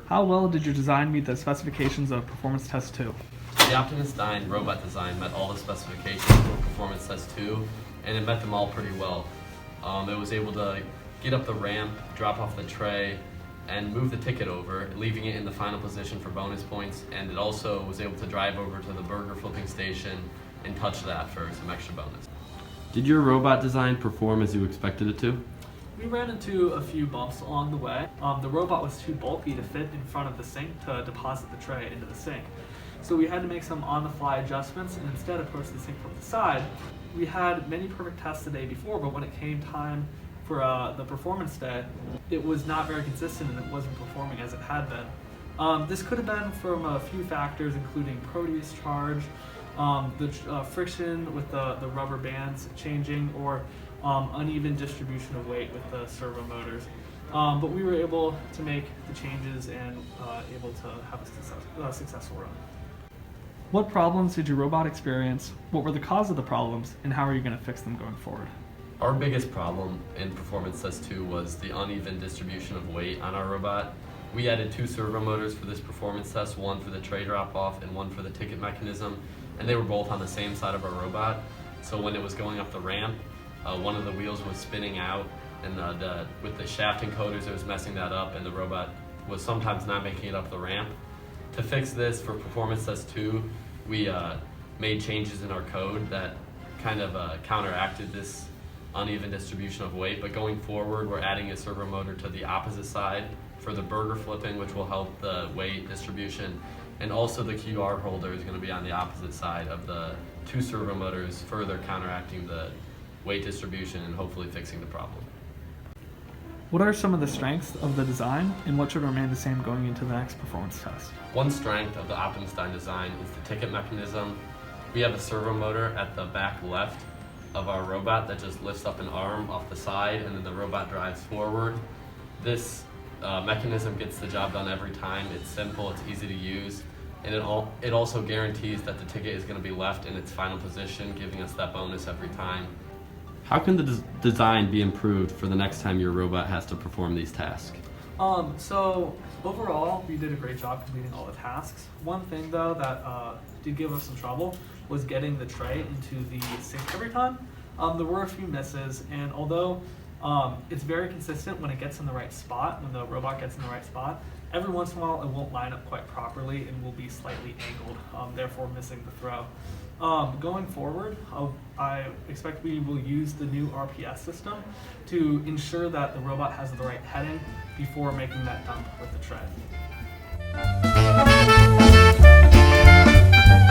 How well did your design meet the specifications of Performance Test 2? The Optimus Dyne robot design met all the specifications for Performance Test 2, and it met them all pretty well. It was able to get up the ramp, drop off the tray, and move the ticket over, leaving it in the final position for bonus points, and it also was able to drive over to the burger flipping station and touch that for some extra bonus. Did your robot design perform as you expected it to? We ran into a few bumps along the way. The robot was too bulky to fit in front of the sink to deposit the tray into the sink. So we had to make some on-the-fly adjustments and instead approach the sink from the side. We had many perfect tests the day before, but when it came time for the performance day, it was not very consistent and it wasn't performing as it had been. This could have been from a few factors, including Proteus charge, the friction with the rubber bands changing, or uneven distribution of weight with the servo motors. But we were able to make the changes and able to have a successful run. What problems did your robot experience? What were the cause of the problems, and how are you going to fix them going forward? Our biggest problem in Performance Test 2 was the uneven distribution of weight on our robot. We added 2 servo motors for this performance test, one for the tray drop-off and one for the ticket mechanism, and they were both on the same side of our robot. So when it was going up the ramp, one of the wheels was spinning out, and with the shaft encoders it was messing that up, and the robot was sometimes not making it up the ramp. To fix this for Performance Test 2, we made changes in our code that kind of counteracted this uneven distribution of weight, but going forward we're adding a servo motor to the opposite side for the burger flipping, which will help the weight distribution, and also the QR holder is going to be on the opposite side of the 2 servo motors, further counteracting the weight distribution and hopefully fixing the problem. What are some of the strengths of the design, and what should remain the same going into the next performance test? One strength of the Optimus Dyne design is the ticket mechanism. We have a servo motor at the back left of our robot that just lifts up an arm off the side, and then the robot drives forward. This mechanism gets the job done every time. It's simple, it's easy to use, and it also guarantees that the ticket is going to be left in its final position, giving us that bonus every time. How can the design be improved for the next time your robot has to perform these tasks? So overall, we did a great job completing all the tasks. One thing though that did give us some trouble was getting the tray into the sink every time. There were a few misses, and although it's very consistent when it gets in the right spot, when the robot gets in the right spot, every once in a while it won't line up quite properly and will be slightly angled, therefore missing the throw. Going forward, I expect we will use the new RPS system to ensure that the robot has the right heading before making that dump with the tray.